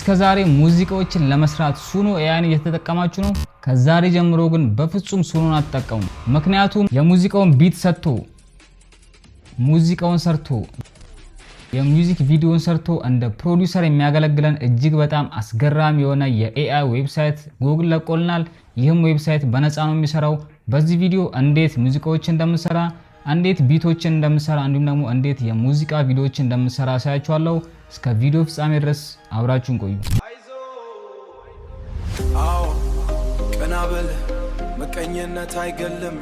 እስከዛሬ ሙዚቃዎችን ለመስራት ሱኖ ኤአይን እየተጠቀማችሁ ነው? ከዛሬ ጀምሮ ግን በፍጹም ሱኖን አትጠቀሙ። ምክንያቱም የሙዚቃውን ቢት ሰጥቶ ሙዚቃውን ሰርቶ የሚውዚክ ቪዲዮን ሰርቶ እንደ ፕሮዲዩሰር የሚያገለግለን እጅግ በጣም አስገራሚ የሆነ የኤአይ ዌብሳይት ጉግል ለቆልናል። ይህም ዌብሳይት በነፃ ነው የሚሰራው። በዚህ ቪዲዮ እንዴት ሙዚቃዎችን እንደምሰራ፣ እንዴት ቢቶችን እንደምሰራ እንዲሁም ደግሞ እንዴት የሙዚቃ ቪዲዮዎችን እንደምሰራ አሳያችኋለሁ። እስከ ቪዲዮ ፍጻሜ ድረስ አብራችሁን ቆዩ። አዎ ቀናበል መቀኘነት አይገልም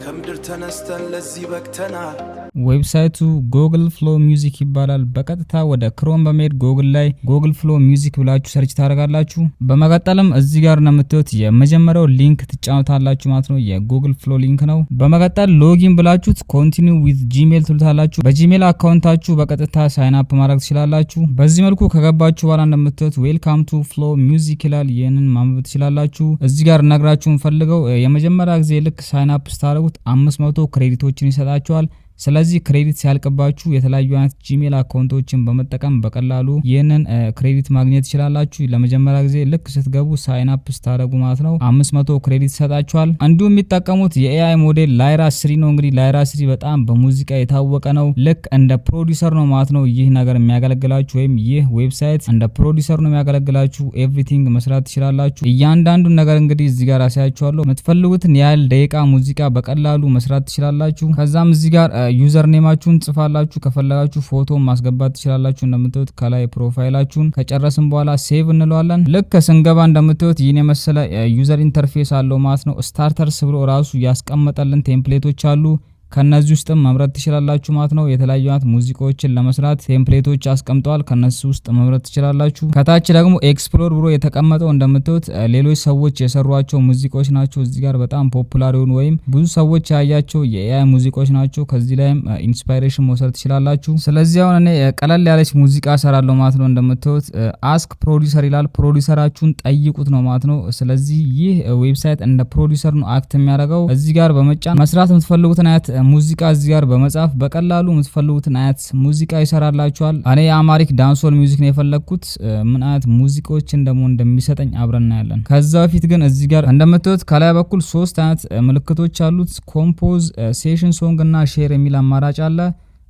ከምድር ተነስተን ለዚህ በቅተናል። ዌብሳይቱ ጉግል ፍሎ ሚውዚክ ይባላል። በቀጥታ ወደ ክሮም በመሄድ ጉግል ላይ ጉግል ፍሎ ሚውዚክ ብላችሁ ሰርች ታደርጋላችሁ። በመቀጠልም እዚህ ጋር እንደምታዩት የመጀመሪያው ሊንክ ትጫኑታላችሁ ማለት ነው። የጉግል ፍሎ ሊንክ ነው። በመቀጠል ሎጊን ብላችሁት ኮንቲኒው ዊዝ ጂሜል ትሉታላችሁ። በጂሜል አካውንታችሁ በቀጥታ ሳይን አፕ ማድረግ ትችላላችሁ። በዚህ መልኩ ከገባችሁ በኋላ እንደምታዩት ዌልካም ቱ ፍሎ ሚውዚክ ይላል። ይሄንን ማንበብ ትችላላችሁ። እዚህ ጋር ነግራችሁን ፈልገው የመጀመሪያ ጊዜ ልክ ሳይን አፕ ስታደርጉት 500 ክሬዲቶችን ይሰጣችኋል። ስለዚህ ክሬዲት ሲያልቅባችሁ የተለያዩ አይነት ጂሜል አካውንቶችን በመጠቀም በቀላሉ ይህንን ክሬዲት ማግኘት ትችላላችሁ። ለመጀመሪያ ጊዜ ልክ ስትገቡ ሳይን አፕ ስታደርጉ ማለት ነው 500 ክሬዲት ይሰጣችኋል። እንዲሁም የሚጠቀሙት የኤአይ ሞዴል ላይራ 3 ነው። እንግዲህ ላይራ 3 በጣም በሙዚቃ የታወቀ ነው። ልክ እንደ ፕሮዲዩሰር ነው ማለት ነው ይህ ነገር የሚያገለግላችሁ፣ ወይም ይህ ዌብሳይት እንደ ፕሮዲዩሰር ነው የሚያገለግላችሁ። ኤቭሪቲንግ መስራት ትችላላችሁ። እያንዳንዱን ነገር እንግዲህ እዚህ ጋር አሳያችኋለሁ። የምትፈልጉትን ያህል ደቂቃ ሙዚቃ በቀላሉ መስራት ትችላላችሁ። ከዛም እዚህ ጋር ዩዘር ኔማችሁን ጽፋላችሁ። ከፈለጋችሁ ፎቶ ማስገባት ትችላላችሁ። እንደምታዩት ከላይ ፕሮፋይላችሁን ከጨረስን በኋላ ሴቭ እንለዋለን። ልክ ስንገባ እንደምታዩት ይህን የመሰለ ዩዘር ኢንተርፌስ አለው ማለት ነው። ስታርተርስ ብሎ ራሱ ያስቀመጠልን ቴምፕሌቶች አሉ። ከነዚህ ውስጥ መምረጥ ትችላላችሁ ማለት ነው። የተለያዩ አይነት ሙዚቃዎችን ለመስራት ቴምፕሌቶች አስቀምጠዋል። ከነሱ ውስጥ መምረጥ ትችላላችሁ። ከታች ደግሞ ኤክስፕሎር ብሎ የተቀመጠው እንደምታዩት ሌሎች ሰዎች የሰሯቸው ሙዚቃዎች ናቸው። እዚህ ጋር በጣም ፖፑላር የሆኑ ወይም ብዙ ሰዎች ያያቸው የኤአይ ሙዚቃዎች ናቸው። ከዚህ ላይም ኢንስፓይሬሽን መውሰድ ትችላላችሁ። ስለዚህ አሁን እኔ ቀለል ያለች ሙዚቃ እሰራለሁ ማለት ነው። እንደምታዩት አስክ ፕሮዲዩሰር ይላል። ፕሮዲዩሰራችሁን ጠይቁት ነው ማለት ነው። ስለዚህ ይህ ዌብሳይት እንደ ፕሮዲዩሰር ነው አክት የሚያደርገው። እዚህ ጋር በመጫን መስራት የምትፈልጉትን አይነት ሙዚቃ እዚህ ጋር በመጻፍ በቀላሉ የምትፈልጉትን አይነት ሙዚቃ ይሰራላችኋል። እኔ የአማሪክ ዳንሶል ሚውዚክ ነው የፈለኩት። ምን አይነት ሙዚቃዎችን ደግሞ እንደሚሰጠኝ አብረን እናያለን። ከዛ በፊት ግን እዚህ ጋር እንደምታዩት ከላይ በኩል 3 አይነት ምልክቶች አሉት። ኮምፖዝ፣ ሴሽን ሶንግ እና ሼር የሚል አማራጭ አለ።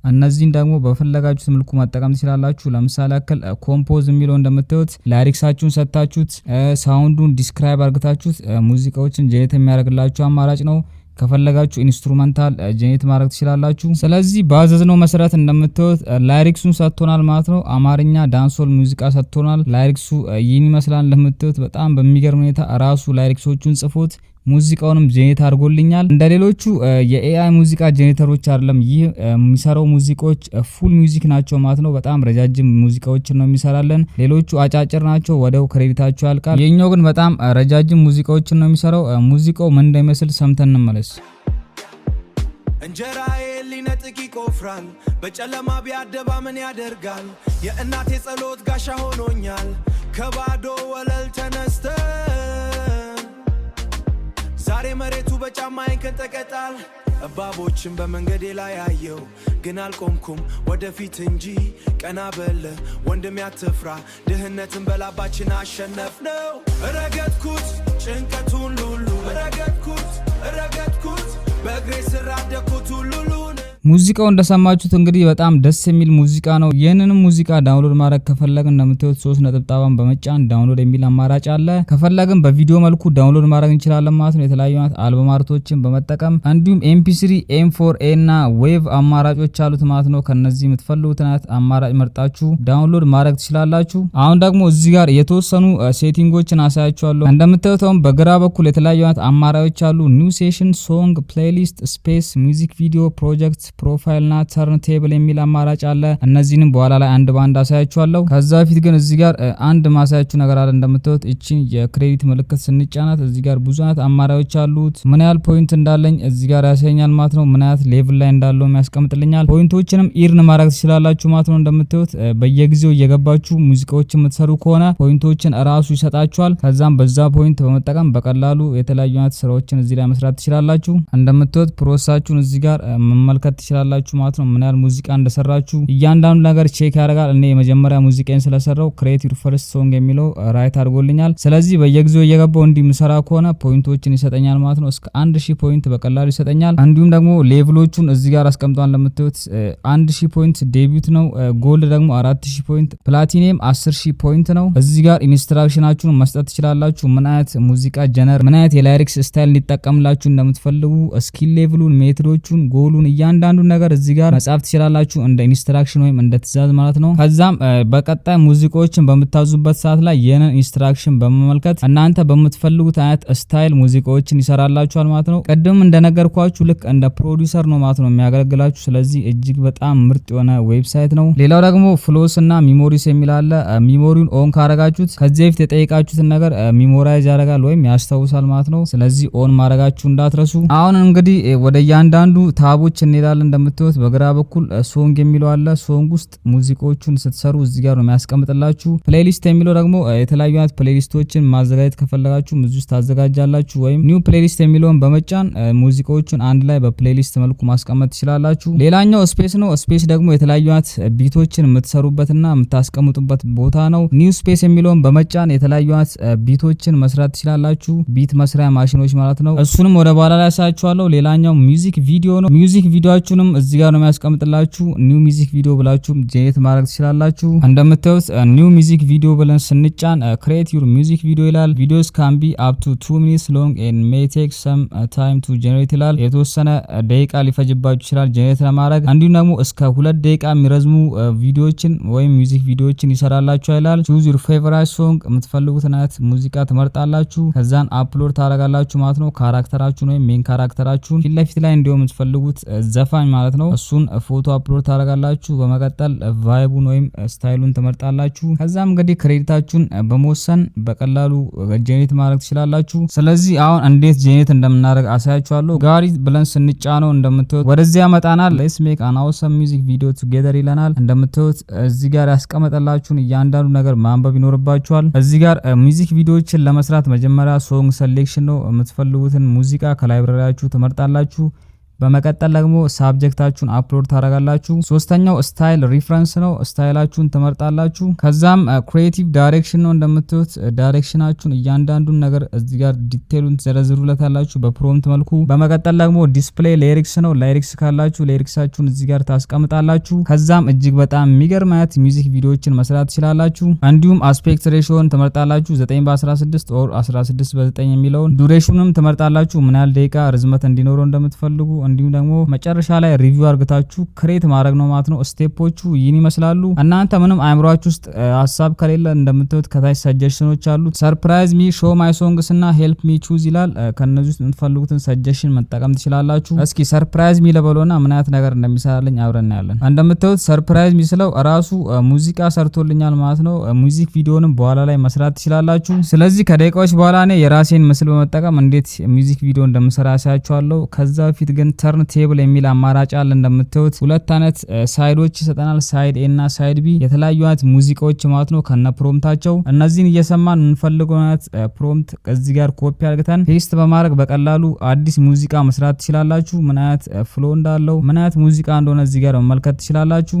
እነዚህን ደግሞ በፈለጋችሁት መልኩ መጠቀም ትችላላችሁ። ለምሳሌ ያክል ኮምፖዝ የሚለው እንደምታዩት ላይሪክሳችሁን ሰጣችሁት፣ ሳውንዱን ዲስክራይብ አድርጋችሁት ሙዚቃዎችን ጄኔሬት የሚያደርግላችሁ አማራጭ ነው። ከፈለጋችሁ ኢንስትሩሜንታል ጄኔሬት ማድረግ ትችላላችሁ። ስለዚህ ባዘዝነው መሰረት እንደምታዩት ላይሪክሱን ሰጥቶናል ማለት ነው። አማርኛ ዳንሶል ሙዚቃ ሰጥቶናል። ላይሪክሱ ይህን ይመስላል። እንደምታዩት በጣም በሚገርም ሁኔታ ራሱ ላይሪክሶቹን ጽፎት ሙዚቃውንም ጄኔሬት አድርጎልኛል። እንደሌሎቹ የኤአይ ሙዚቃ ጄኔሬተሮች አይደለም። ይህ የሚሰራው ሙዚቃዎች ፉል ሚውዚክ ናቸው ማለት ነው። በጣም ረጃጅም ሙዚቃዎችን ነው የሚሰራለን። ሌሎቹ አጫጭር ናቸው፣ ወደው ክሬዲታቸው ያልቃል። የኛው ግን በጣም ረጃጅም ሙዚቃዎችን ነው የሚሰራው። ሙዚቃው ምን እንደሚመስል ሰምተን እንመለስ። እንጀራዬ ሊነጥቅ ይቆፍራል፣ በጨለማ ቢያደባ ምን ያደርጋል? የእናቴ ጸሎት ጋሻ ሆኖኛል። ከባዶ ወለል ተነስተ ዛሬ መሬቱ በጫማዬ ከንጠቀጣል። እባቦችን በመንገዴ ላይ አየው፣ ግን አልቆምኩም ወደፊት እንጂ። ቀና በለ ወንድም ያትፍራ፣ ድህነትን በላባችን አሸነፍነው። ረገጥኩት ጭንቀቱን ሁሉ ረገጥኩት በእግሬ ስር አደኩት ሁሉን። ሙዚቃው እንደሰማችሁት እንግዲህ በጣም ደስ የሚል ሙዚቃ ነው። ይህንንም ሙዚቃ ዳውንሎድ ማድረግ ከፈለግን እንደምታዩት 3 ነጥብጣባን በመጫን ዳውንሎድ የሚል አማራጭ አለ። ከፈለግን በቪዲዮ መልኩ ዳውንሎድ ማድረግ እንችላለን ማለት ነው። የተለያዩ አልበም አርቶችን በመጠቀም እንዲሁም ኤምፒ3፣ ኤም4ኤ እና ዌቭ አማራጮች አሉት ማለት ነው። ከነዚህ የምትፈልጉትን አይነት አማራጭ መርጣችሁ ዳውንሎድ ማድረግ ትችላላችሁ። አሁን ደግሞ እዚህ ጋር የተወሰኑ ሴቲንጎችን አሳያችኋለሁ። እንደምታዩት በግራ በኩል የተለያዩ አይነት አማራጮች አሉ። ኒው ሴሽን፣ ሶንግ፣ ፕሌሊስት፣ ስፔስ፣ ሚውዚክ ቪዲዮ፣ ፕሮጀክት፣ ፕሮፋይልና ተርን ቴብል የሚል አማራጭ አለ። እነዚህንም በኋላ ላይ አንድ ባንድ አሳያችኋለሁ። ከዛ በፊት ግን እዚህ ጋር አንድ ማሳያችሁ ነገር አለ። እንደምታዩት እቺን የክሬዲት ምልክት ስንጫናት እዚህ ጋር ብዙ አይነት አማራጮች አሉት። ምን ያህል ፖይንት እንዳለኝ እዚህ ጋር ያሳየኛል ማለት ነው። ምን አይነት ሌቭል ላይ እንዳለው ያስቀምጥልኛል። ፖይንቶችንም ኢርን ማድረግ ትችላላችሁ ማለት ነው። እንደምታዩት በየጊዜው እየገባችሁ ሙዚቃዎችን የምትሰሩ ከሆነ ፖይንቶችን እራሱ ይሰጣችኋል። ከዛም በዛ ፖይንት በመጠቀም በቀላሉ የተለያዩ አይነት ስራዎችን እዚህ ላይ መስራት ትችላላችሁ። እንደምታዩት ፕሮሰሳችሁን እዚህ ጋር መመልከት ትችላላችሁ ማለት ነው። ምን ያህል ሙዚቃ እንደሰራችሁ እያንዳንዱ ነገር ቼክ ያደርጋል። እኔ የመጀመሪያ ሙዚቃን ስለሰራው ክሬት ዩር ፈርስት ሶንግ የሚለው ራይት አድርጎልኛል። ስለዚህ በየጊዜው እየገባው እንዲህ ምሰራ ከሆነ ፖይንቶችን ይሰጠኛል ማለት ነው። እስከ 1000 ፖይንት በቀላሉ ይሰጠኛል። እንዲሁም ደግሞ ሌቭሎቹን እዚህ ጋር አስቀምጧል። ለምታዩት 1000 ፖይንት ዴቢዩት ነው። ጎልድ ደግሞ 4000 ፖይንት፣ ፕላቲኒየም 10000 ፖይንት ነው። እዚህ ጋር ኢንስትራክሽናችሁን መስጠት ትችላላችሁ። ምን አይነት ሙዚቃ ጀነር፣ ምን አይነት የላይሪክስ ስታይል እንዲጠቀምላችሁ እንደምትፈልጉ፣ ስኪል ሌቭሉን፣ ሜትዶቹን፣ ጎሉን እያንዳንዱ ነገር እዚህ ጋር መጻፍ ትችላላችሁ እንደ ኢንስትራክሽን ወይም እንደ ትእዛዝ ማለት ነው። ከዛም በቀጣይ ሙዚቃዎችን በምታዙበት ሰዓት ላይ የነን ኢንስትራክሽን በመመልከት እናንተ በምትፈልጉት አይነት ስታይል ሙዚቃዎችን ይሰራላችኋል ማለት ነው። ቀደም እንደነገርኳችሁ ልክ እንደ ፕሮዲዩሰር ነው ማለት ነው የሚያገለግላችሁ። ስለዚህ እጅግ በጣም ምርጥ የሆነ ዌብሳይት ነው። ሌላው ደግሞ ፍሎስ እና ሚሞሪስ የሚል አለ። ሚሞሪውን ኦን ካረጋችሁት ከዚህ በፊት የጠየቃችሁትን ነገር ሚሞራይዝ ያደርጋል ወይም ያስታውሳል ማለት ነው። ስለዚህ ኦን ማድረጋችሁ እንዳትረሱ። አሁን እንግዲህ ወደ እያንዳንዱ ታቦች እንሄዳለን። እንደምታዩት በግራ በኩል ሶንግ የሚለው አለ። ሶንግ ውስጥ ሙዚቃዎቹን ስትሰሩ እዚህ ጋር ነው የሚያስቀምጥላችሁ። ፕሌሊስት የሚለው ደግሞ የተለያዩ አይነት ፕሌሊስቶችን ማዘጋጀት ከፈለጋችሁ እዚህ ውስጥ ታዘጋጃላችሁ። ወይም ኒው ፕሌሊስት የሚለውን በመጫን ሙዚቃዎቹን አንድ ላይ በፕሌሊስት መልኩ ማስቀመጥ ትችላላችሁ። ሌላኛው ስፔስ ነው። ስፔስ ደግሞ የተለያዩ አይነት ቢቶችን የምትሰሩበትና የምታስቀምጡበት ቦታ ነው። ኒው ስፔስ የሚለውን በመጫን የተለያዩ አይነት ቢቶችን መስራት ትችላላችሁ። ቢት መስሪያ ማሽኖች ማለት ነው። እሱንም ወደ በኋላ ላይ ያሳያችኋለሁ። ሌላኛው ሚውዚክ ቪዲዮ ነው። ሚውዚክ ቪዲዮአችሁንም እዚህ ጋር ነው የሚያስቀምጥላችሁ። ኒው ሚውዚክ ቪዲዮ ብላችሁ ጄኔሬት ማድረግ ትችላላችሁ። እንደምታዩት ኒው ሚውዚክ ቪዲዮ ብለን ስንጫን ክሬት ዩር ሚውዚክ ቪዲዮ ይላል። ቪዲዮስ ካን ቢ አፕ ቱ 2 ሚኒትስ ሎንግ ኤንድ ሜይ ቴክ ሰም ታይም ቱ ጄኔሬት ይላል። የተወሰነ ደቂቃ ሊፈጅባችሁ ይችላል ጄኔሬት ለማድረግ። እንዲሁም ደግሞ እስከ 2 ደቂቃ የሚረዝሙ ቪዲዮዎችን ወይም ሚውዚክ ቪዲዮዎችን ይሰራላችሁ ይላል። ቹዝ ዩር ፌቨራይት ሶንግ፣ የምትፈልጉትን አይነት ሙዚቃ ትመርጣላችሁ። ከዛን አፕሎድ ታደርጋላችሁ ማለት ነው። ካራክተራችሁን ወይም ሜን ካራክተራችሁን ፊት ለፊት ላይ እንዲሁም የምትፈልጉት ዘፋኝ ማለት ነው እሱን ፎቶ አፕሎድ ታደርጋላችሁ። በመቀጠል ቫይቡን ወይም ስታይሉን ትመርጣላችሁ። ከዛም እንግዲህ ክሬዲታችሁን በመወሰን በቀላሉ ጄኔሬት ማድረግ ትችላላችሁ። ስለዚህ አሁን እንዴት ጄኔሬት እንደምናደርግ አሳያችኋለሁ። ጋሪ ብለን ስንጫነው እንደምታዩት ወደዚህ ያመጣናል። ሌትስ ሜክ አን አውሰም ሚውዚክ ቪዲዮ ቱጌዘር ይለናል። እንደምታዩት እዚህ ጋር ያስቀመጠላችሁን እያንዳንዱ ነገር ማንበብ ይኖርባችኋል። እዚህ ጋር ሚውዚክ ቪዲዮዎችን ለመስራት መጀመሪያ ሶንግ ሴሌክሽን ነው። የምትፈልጉትን ሙዚቃ ከላይብራሪያችሁ ትመርጣላችሁ። በመቀጠል ደግሞ ሳብጀክታችሁን አፕሎድ ታደርጋላችሁ። ሶስተኛው ስታይል ሪፈረንስ ነው። ስታይላችሁን ትመርጣላችሁ። ከዛም ክሬቲቭ ዳይሬክሽን ነው። እንደምታዩት ዳይሬክሽናችሁን እያንዳንዱን ነገር እዚህ ጋር ዲቴሉን ትዘረዝሩለታላችሁ በፕሮምፕት መልኩ። በመቀጠል ደግሞ ዲስፕሌይ ሊሪክስ ነው። ሊሪክስ ካላችሁ ሊሪክሳችሁን እዚህ ጋር ታስቀምጣላችሁ። ከዛም እጅግ በጣም የሚገርም አይነት ሚውዚክ ቪዲዮዎችን መስራት ትችላላችሁ። እንዲሁም አስፔክት ሬሽዮን ትመርጣላችሁ 9:16 ኦር 16:9 የሚለውን። ዱሬሽኑንም ትመርጣላችሁ ምን ያህል ደቂቃ ርዝመት እንዲኖረው እንደምትፈልጉ። እንዲሁም ደግሞ መጨረሻ ላይ ሪቪው አርግታችሁ ክሬት ማድረግ ነው ማለት ነው። ስቴፖቹ ይህን ይመስላሉ። እናንተ ምንም አእምሯችሁ ውስጥ ሀሳብ ከሌለ እንደምታዩት ከታች ሰጀሽኖች አሉ። ሰርፕራይዝ ሚ፣ ሾው ማይ ሶንግስ እና ሄልፕ ሚ ቹዝ ይላል። ከነዚህ ውስጥ የምትፈልጉትን ሰጀሽን መጠቀም ትችላላችሁ። እስኪ ሰርፕራይዝ ሚ ለበሎና ምን አይነት ነገር እንደሚሰራልኝ አብረን እናያለን። እንደምታዩት ሰርፕራይዝ ሚ ስለው ራሱ ሙዚቃ ሰርቶልኛል ማለት ነው። ሙዚክ ቪዲዮንም በኋላ ላይ መስራት ትችላላችሁ። ስለዚህ ከደቂቃዎች በኋላ እኔ የራሴን ምስል በመጠቀም እንዴት ሚውዚክ ቪዲዮ እንደምሰራ ያሳያችኋለሁ። ከዛ በፊት ግን ተርን ቴብል የሚል አማራጭ አለ። እንደምታዩት ሁለት አይነት ሳይዶች ይሰጠናል፣ ሳይድ ኤ እና ሳይድ ቢ፣ የተለያዩ አይነት ሙዚቃዎች ማለት ነው ከነ ፕሮምፕታቸው። እነዚህን እየሰማን የምንፈልገው አይነት ፕሮምፕት እዚህ ጋር ኮፒ አድርገን ፔስት በማድረግ በቀላሉ አዲስ ሙዚቃ መስራት ትችላላችሁ። ምን አይነት ፍሎ እንዳለው ምን አይነት ሙዚቃ እንደሆነ እዚህ ጋር መመልከት ትችላላችሁ።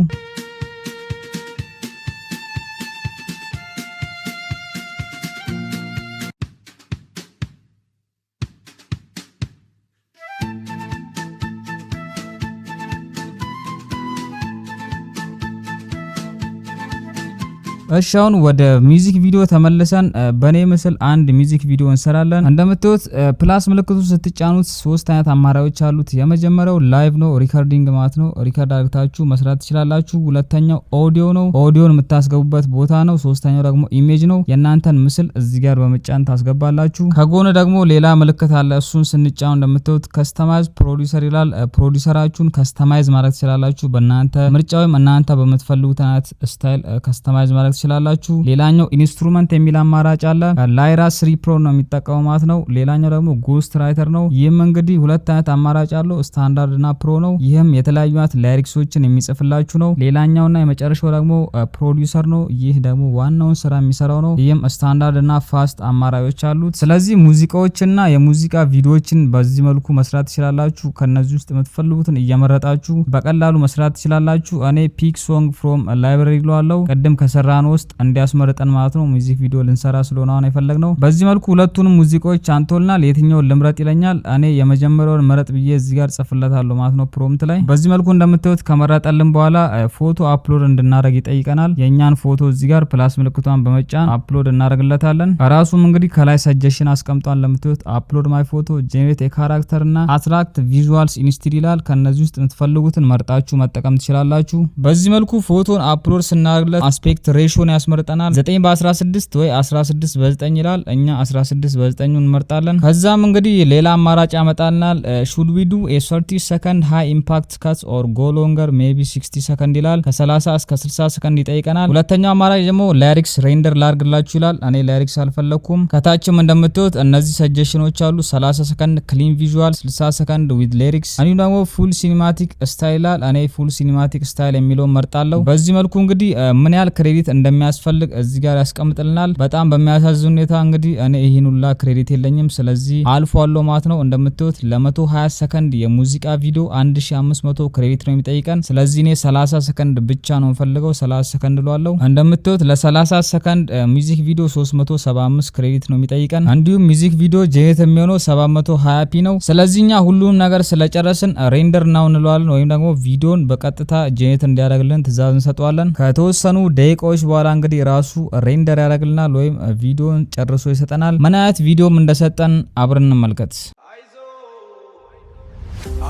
እሺ አሁን ወደ ሚውዚክ ቪዲዮ ተመልሰን በኔ ምስል አንድ ሚውዚክ ቪዲዮ እንሰራለን። እንደምታዩት ፕላስ ምልክቱ ስትጫኑት ሶስት አይነት አማራጮች አሉት። የመጀመሪያው ላይቭ ነው፣ ሪከርዲንግ ማለት ነው። ሪከርድ አድርጋችሁ መስራት ትችላላችሁ። ሁለተኛው ኦዲዮ ነው፣ ኦዲዮን የምታስገቡበት ቦታ ነው። ሶስተኛው ደግሞ ኢሜጅ ነው። የእናንተን ምስል እዚህ ጋር በመጫን ታስገባላችሁ። ከጎን ደግሞ ሌላ ምልክት አለ። እሱን ስንጫኑ እንደምታዩት ከስተማይዝ ፕሮዲዩሰር ይላል። ፕሮዲዩሰራችሁን ከስተማይዝ ማድረግ ትችላላችሁ በእናንተ ምርጫ ወይም እናንተ በምትፈልጉት አይነት ስታይል ከስተማይዝ ማድረግ ትችላላችሁ። ሌላኛው ኢንስትሩመንት የሚል አማራጭ አለ። ላይራ 3 ፕሮ ነው የሚጠቀመው ማለት ነው። ሌላኛው ደግሞ ጎስት ራይተር ነው። ይህም እንግዲህ ሁለት አይነት አማራጭ አለው፣ ስታንዳርድ እና ፕሮ ነው። ይህም የተለያዩ አይነት ላይሪክሶችን የሚጽፍላችሁ ነው። ሌላኛውና የመጨረሻው ደግሞ ፕሮዲውሰር ነው። ይህ ደግሞ ዋናውን ስራ የሚሰራው ነው። ይህም ስታንዳርድ እና ፋስት አማራጮች አሉት። ስለዚህ ሙዚቃዎችና የሙዚቃ ቪዲዮዎችን በዚህ መልኩ መስራት ትችላላችሁ። ከነዚህ ውስጥ የምትፈልጉትን እየመረጣችሁ በቀላሉ መስራት ትችላላችሁ። እኔ ፒክ ሶንግ ፍሮም ላይብረሪ ይሏለው ቅድም ከሰራን ውስጥ እንዲያስመርጠን ማለት ነው። ሚውዚክ ቪዲዮ ልንሰራ ስለሆነ አሁን የፈለግነው በዚህ መልኩ ሁለቱንም ሙዚቃዎች አንቶልናል። የትኛውን ልምረጥ ይለኛል። እኔ የመጀመሪያውን መረጥ ብዬ እዚህ ጋር ጽፍለታለሁ ማለት ነው ፕሮምፕት ላይ። በዚህ መልኩ እንደምታዩት ከመረጠልን በኋላ ፎቶ አፕሎድ እንድናደርግ ይጠይቀናል። የኛን ፎቶ እዚህ ጋር ፕላስ ምልክቷን በመጫን አፕሎድ እናደርግለታለን። ራሱም እንግዲህ ከላይ ሰጀሽን አስቀምጧል። ለምታዩት አፕሎድ ማይ ፎቶ፣ ጄኔሬት የካራክተር እና አትራክት ቪዥዋልስ ኢንስቲል ይላል። ከነዚህ ውስጥ የምትፈልጉትን መርጣችሁ መጠቀም ትችላላችሁ። በዚህ መልኩ ፎቶን አፕሎድ ስናደርግለት አስፔክት ሬሾን ያስመርጠናል። 9:16 ወይ 16:9 ይላል። እኛ 16:9 እንመርጣለን። ከዛም እንግዲህ ሌላ አማራጭ ያመጣልናል። ሹድ ዊ ዱ ኤ 30 ሰከንድ ሃይ ኢምፓክት ካትስ ኦር ጎ ሎንገር ሜቢ 60 ሰከንድ ይላል። ከ30 እስከ 60 ሰከንድ ይጠይቀናል። ሁለተኛው አማራጭ ደግሞ ላይሪክስ ሬንደር ላርግላችሁ ይላል። እኔ ላይሪክስ አልፈለኩም። ከታችም እንደምታዩት እነዚህ ሰጀሽኖች አሉ። 30 ሰከንድ ክሊን ቪዥዋል፣ 60 ሰከንድ ዊዝ ሊሪክስ፣ እንዲሁም ደግሞ ፉል ሲኒማቲክ ስታይል ይላል። እኔ ፉል ሲኒማቲክ ስታይል የሚለውን መርጣለሁ። በዚህ መልኩ እንግዲህ ምን ያህል ክሬዲት እንደሚያስፈልግ እዚህ ጋር ያስቀምጥልናል። በጣም በሚያሳዝን ሁኔታ እንግዲህ እኔ ይህን ሁላ ክሬዲት የለኝም። ስለዚህ አልፎ አለው ማለት ነው። እንደምታዩት ለ120 ሰከንድ የሙዚቃ ቪዲዮ 1500 ክሬዲት ነው የሚጠይቀን። ስለዚህ እኔ 30 ሰከንድ ብቻ ነው የምፈልገው። 30 ሰከንድ ሏለው። እንደምታዩት ለ30 ሰከንድ ሚውዚክ ቪዲዮ 375 ክሬዲት ነው የሚጠይቀን። እንዲሁም ሚውዚክ ቪዲዮ ጄኔሬት የሚሆነው 720p ነው። ስለዚህኛ ሁሉም ነገር ስለጨረስን ሬንደር ናው እንለዋለን፣ ወይም ደግሞ ቪዲዮን በቀጥታ ጄኔሬት እንዲያደርግልን ትእዛዝ እንሰጠዋለን። ከተወሰኑ ደቂቃዎች በኋላ እንግዲህ ራሱ ሬንደር ያደርግልናል ወይም ቪዲዮን ጨርሶ ይሰጠናል። ምን አይነት ቪዲዮም እንደሰጠን አብረን እንመልከት።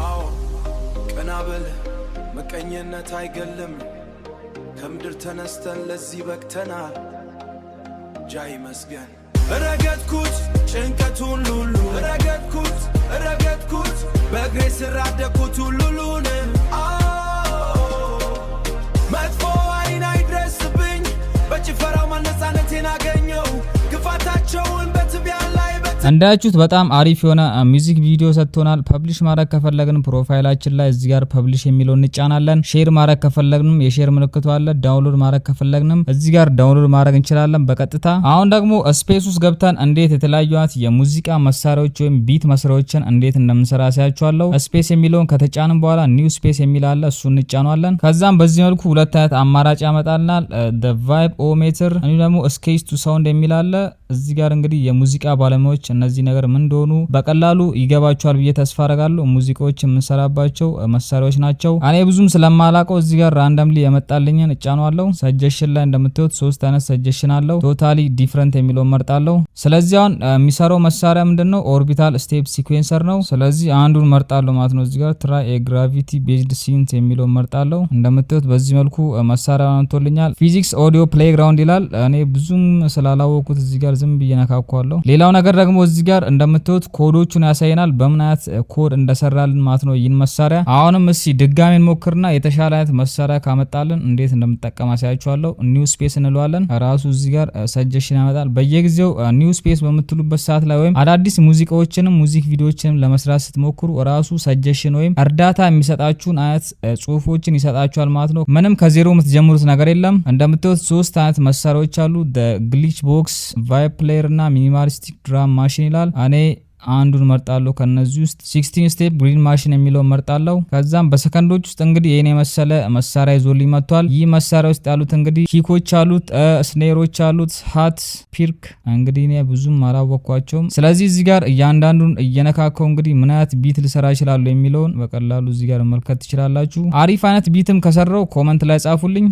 አዎ ቀናበል መቀኘነት አይገልም። ከምድር ተነስተን ለዚህ በቅተናል። ጃይ መስገን ረገጥኩት ጭንቀቱን ሁሉ ረገጥኩት በእግሬ ስር አደግኩት ሁሉን መጥፎ አይን አይድረስብኝ በጭፈራው ነፃነቴን አገኘው ግፋታቸውን በትቢያ ላይ እንዳያችሁት በጣም አሪፍ የሆነ ሚውዚክ ቪዲዮ ሰጥቶናል። ፐብሊሽ ማድረግ ከፈለግን ፕሮፋይላችን ላይ እዚህ ጋር ፐብሊሽ የሚለው እንጫናለን። ሼር ማድረግ ከፈለግንም የሼር ምልክቱ አለ። ዳውንሎድ ማድረግ ከፈለግንም እዚህ ጋር ዳውንሎድ ማድረግ እንችላለን በቀጥታ። አሁን ደግሞ ስፔስ ውስጥ ገብተን እንዴት የተለያዩ የሙዚቃ መሳሪያዎች ወይም ቢት መስሪያዎችን እንዴት እንደምንሰራ ያሳያችኋለሁ። ስፔስ የሚለውን ከተጫንን በኋላ ኒው ስፔስ የሚል አለ፣ እሱ እንጫናለን። ከዛም በዚህ መልኩ ሁለት አይነት አማራጭ ያመጣልናል። the vibe o-meter እንዲሁም ደግሞ scale to sound የሚል አለ። እዚህ ጋር እንግዲህ የሙዚቃ ባለሙያዎች እነዚህ ነገር ምን እንደሆኑ በቀላሉ ይገባቸዋል ብዬ ተስፋ አደርጋለሁ። ሙዚቃዎች የምንሰራባቸው መሳሪያዎች ናቸው። እኔ ብዙም ስለማላቀው እዚህ ጋር ራንደምሊ የመጣልኝን እጫናለሁ። ሰጀሽን ላይ እንደምታዩት 3 አይነት ሰጀሽን አለው። ቶታሊ ዲፈረንት የሚለውን መርጣለሁ። ስለዚህ አሁን የሚሰራው መሳሪያ ምንድነው? ኦርቢታል ስቴፕ ሲኩዌንሰር ነው። ስለዚህ አንዱን መርጣለሁ ማለት ነው። እዚህ ጋር ትራይ ኤ ግራቪቲ ቤዝድ ሲንት የሚለውን መርጣለሁ። እንደምታዩት በዚህ መልኩ መሳሪያ አንቶልኛል። ፊዚክስ ኦዲዮ ፕሌይግራውንድ ይላል። እኔ ብዙም ስላላወቁት እዚህ ጋር ዝም ብዬ ነካኳለሁ። ሌላው ነገር ደግሞ እዚህ ጋር እንደምታዩት ኮዶቹን ያሳየናል፣ በምን አይነት ኮድ እንደሰራልን ማለት ነው ይህን መሳሪያ። አሁንም እስኪ ድጋሚ እንሞክርና የተሻለ አይነት መሳሪያ ካመጣልን እንዴት እንደምንጠቀም አሳያችኋለሁ። ኒው ስፔስ እንለዋለን። ራሱ እዚህ ጋር ሰጀሽን ያመጣል። በየጊዜው ኒው ስፔስ በምትሉበት ሰዓት ላይ ወይም አዳዲስ ሙዚቃዎችንም ሙዚክ ቪዲዮዎችንም ለመስራት ስትሞክሩ ራሱ ሰጀሽን ወይም እርዳታ የሚሰጣችሁን አይነት ጽሁፎችን ይሰጣችኋል ማለት ነው። ምንም ከዜሮ የምትጀምሩት ነገር የለም። እንደምታዩት 3 አይነት መሳሪያዎች አሉ። ግሊች ቦክስ፣ ቫይብ ፕሌየር እና ሚኒማሊስቲክ ድራም ማሽን ይላል። እኔ አንዱን መርጣለሁ ከነዚህ ውስጥ 16 ስቴፕ ግሪን ማሽን የሚለው መርጣለሁ። ከዛም በሰከንዶች ውስጥ እንግዲህ የኔ መሰለ መሳሪያ ይዞልኝ መጥቷል። ይህ መሳሪያ ውስጥ ያሉት እንግዲህ ኪኮች አሉት፣ ስኔሮች አሉት፣ ሃት፣ ፒርክ እንግዲህ እኔ ብዙም አላወቅኳቸውም። ስለዚህ እዚህ ጋር እያንዳንዱን እየነካከው እንግዲህ ምን አይነት ቢት ልሰራ ይችላሉ የሚለውን በቀላሉ እዚህ ጋር መመልከት ትችላላችሁ። አሪፍ አይነት ቢትም ከሰራው ኮመንት ላይ ጻፉልኝ።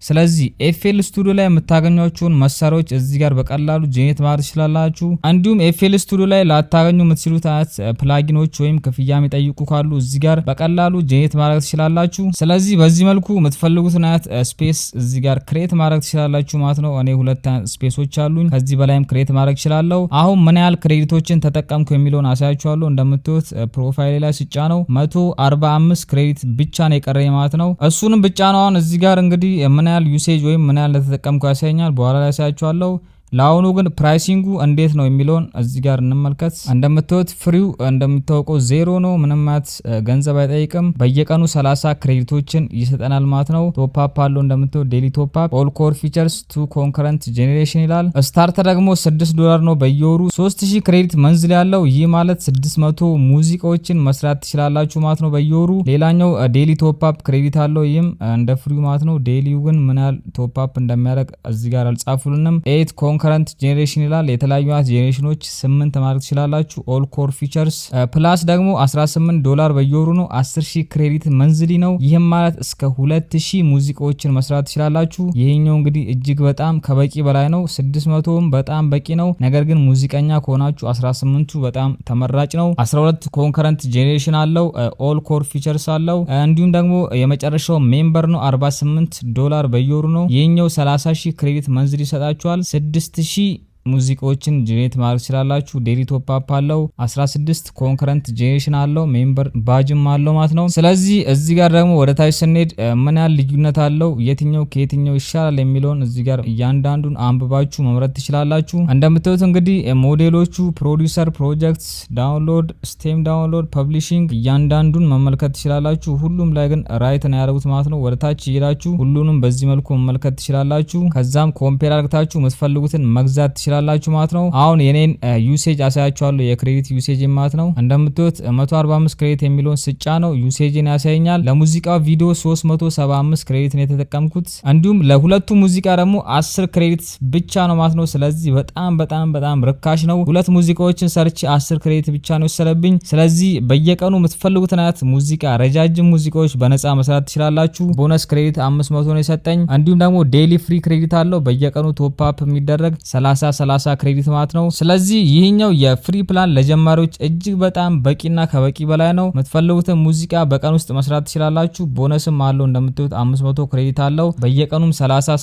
ስለዚህ ኤፍኤል ስቱዲዮ ላይ የምታገኟቸውን መሳሪያዎች እዚህ ጋር በቀላሉ ጄኔሬት ማድረግ ትችላላችሁ። እንዲሁም ኤፍኤል ስቱዲዮ ላይ ላታገኙ የምትችሉት አይነት ፕላጊኖች ወይም ክፍያ የሚጠይቁ ካሉ እዚህ ጋር በቀላሉ ጄኔሬት ማድረግ ትችላላችሁ። ስለዚህ በዚህ መልኩ የምትፈልጉትን አይነት ስፔስ እዚህ ጋር ክሬት ማድረግ ትችላላችሁ ማለት ነው። እኔ 2 አይነት ስፔሶች አሉኝ፣ ከዚህ በላይም ክሬት ማድረግ እችላለሁ። አሁን ምን ያህል ክሬዲቶችን ተጠቀምኩ የሚለውን አሳያችኋለሁ። እንደምትዩት ፕሮፋይል ላይ ስጫነው 145 ክሬዲት ብቻ ነው የቀረኝ ማለት ነው። እሱንም ብቻ ነው። አሁን እዚህ ጋር እንግዲህ ምን ያህል ዩሴጅ ወይም ምን ያህል እንደተጠቀምኩ ያሳየኛል። በኋላ ላይ ያሳያችኋለሁ። ለአሁኑ ግን ፕራይሲንጉ እንዴት ነው የሚለውን እዚህ ጋር እንመልከት። እንደምትወት ፍሪው እንደሚታወቀው 0 ነው። ምንም ማለት ገንዘብ አይጠይቅም። በየቀኑ 30 ክሬዲቶችን ይሰጠናል ማለት ነው። ቶፕ አፕ አለው እንደምትወት ዴሊ ቶፕ አፕ ኦል ኮር ፊቸርስ ቱ ኮንከረንት ጄኔሬሽን ይላል። ስታርተር ደግሞ $6 ነው በየወሩ 3000 ክሬዲት መንዝል ያለው። ይህ ማለት 600 ሙዚቃዎችን መስራት ትችላላችሁ ማለት ነው በየወሩ። ሌላኛው ዴሊ ቶፕ አፕ ክሬዲት አለው። ይህም እንደ ፍሪው ማለት ነው። ዴሊው ግን ምን ያህል ቶፕ አፕ እንደሚያደርግ እዚህ ጋር አልጻፉልንም። 8 ኮንከረንት ጄኔሬሽን ይላል። የተለያዩ ጄኔሬሽኖች 8 ማድረግ ትችላላችሁ። ኦል ኮር ፊቸርስ ፕላስ ደግሞ $18 በየወሩ ነው። 10000 ክሬዲት መንዝሊ ነው። ይህም ማለት እስከ 2000 ሙዚቃዎችን መስራት ትችላላችሁ። ይሄኛው እንግዲህ እጅግ በጣም ከበቂ በላይ ነው። 600ም በጣም በቂ ነው። ነገር ግን ሙዚቀኛ ከሆናችሁ 18ቱ በጣም ተመራጭ ነው። 12 ኮንከረንት ጄኔሬሽን አለው። ኦል ኮር ፊቸርስ አለው። እንዲሁም ደግሞ የመጨረሻው ሜምበር ነው። $48 በየወሩ ነው። ይሄኛው 30000 ክሬዲት መንዝሊ ይሰጣችኋል። 6000 ሙዚቃዎችን ጄኔሬት ማድረግ ትችላላችሁ። ዴሊ ቶፕ አፕ አለው። 16 ኮንከረንት ጄኔሬሽን አለው። ሜምበር ባጅም አለው ማለት ነው። ስለዚህ እዚህ ጋር ደግሞ ወደ ታች ስንሄድ ምን ያህል ልዩነት አለው፣ የትኛው ከየትኛው ይሻላል የሚለውን እዚህ ጋር እያንዳንዱን አንብባችሁ መምረጥ ትችላላችሁ። እንደምታዩት እንግዲህ ሞዴሎቹ ፕሮዲውሰር፣ ፕሮጀክትስ፣ ዳውንሎድ፣ ስቴም ዳውንሎድ፣ ፐብሊሺንግ እያንዳንዱን መመልከት ትችላላችሁ። ሁሉም ላይ ግን ራይት ነው ያደረጉት ማለት ነው። ወደ ታች እየሄዳችሁ ሁሉንም በዚህ መልኩ መመልከት ትችላላችሁ። ከዛም ኮምፔር አድርጋችሁ የምትፈልጉትን መግዛት ትችላላችሁ ማለት ነው። አሁን የኔን ዩሴጅ አሳያችኋለሁ፣ የክሬዲት ዩሴጅ ማለት ነው። እንደምትዩት 145 ክሬዲት የሚለውን ስጫ ነው ዩሴጅን ያሳየኛል። ለሙዚቃው ቪዲዮ 375 ክሬዲት ነው የተጠቀምኩት። እንዲሁም ለሁለቱ ሙዚቃ ደግሞ 10 ክሬዲት ብቻ ነው ማለት ነው። ስለዚህ በጣም ርካሽ ነው። ሁለት ሙዚቃዎችን ሰርች 10 ክሬዲት ብቻ ነው የወሰደብኝ። ስለዚህ በየቀኑ የምትፈልጉትን አይነት ሙዚቃ ረጃጅም ሙዚቃዎች በነፃ መስራት ትችላላችሁ። ቦነስ ክሬዲት 500 ነው የሰጠኝ። እንዲሁም ደግሞ ዴሊ ፍሪ ክሬዲት አለው። በየቀኑ ቶፕ አፕ የሚደረግ 30 ክሬዲት ማለት ነው። ስለዚህ ይህኛው የፍሪ ፕላን ለጀማሪዎች እጅግ በጣም በቂና ከበቂ በላይ ነው። የምትፈልጉትን ሙዚቃ በቀን ውስጥ መስራት ትችላላችሁ። ቦነስም አለው። እንደምትዩት 500 ክሬዲት አለው። በየቀኑም 30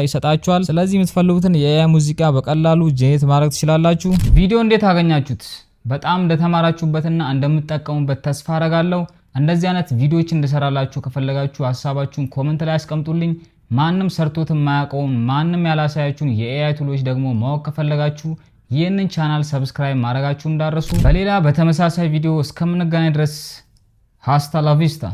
ይሰጣችኋል። ስለዚህ የምትፈልጉትን የኤአይ ሙዚቃ በቀላሉ ጄኔሬት ማድረግ ትችላላችሁ። ቪዲዮ እንዴት አገኛችሁት? በጣም እንደተማራችሁበትና እንደምትጠቀሙበት ተስፋ አረጋለሁ። እንደዚህ አይነት ቪዲዮዎች እንድሰራላችሁ ከፈለጋችሁ ሀሳባችሁን ኮሜንት ላይ አስቀምጡልኝ። ማንም ሰርቶት የማያውቀውን ማንም ያላሳያችሁን የኤአይ ቱሎች ደግሞ ማወቅ ከፈለጋችሁ ይህንን ቻናል ሰብስክራይብ ማድረጋችሁ እንዳትረሱ። በሌላ በተመሳሳይ ቪዲዮ እስከምንገናኝ ድረስ ሃስታ ላ ቪስታ።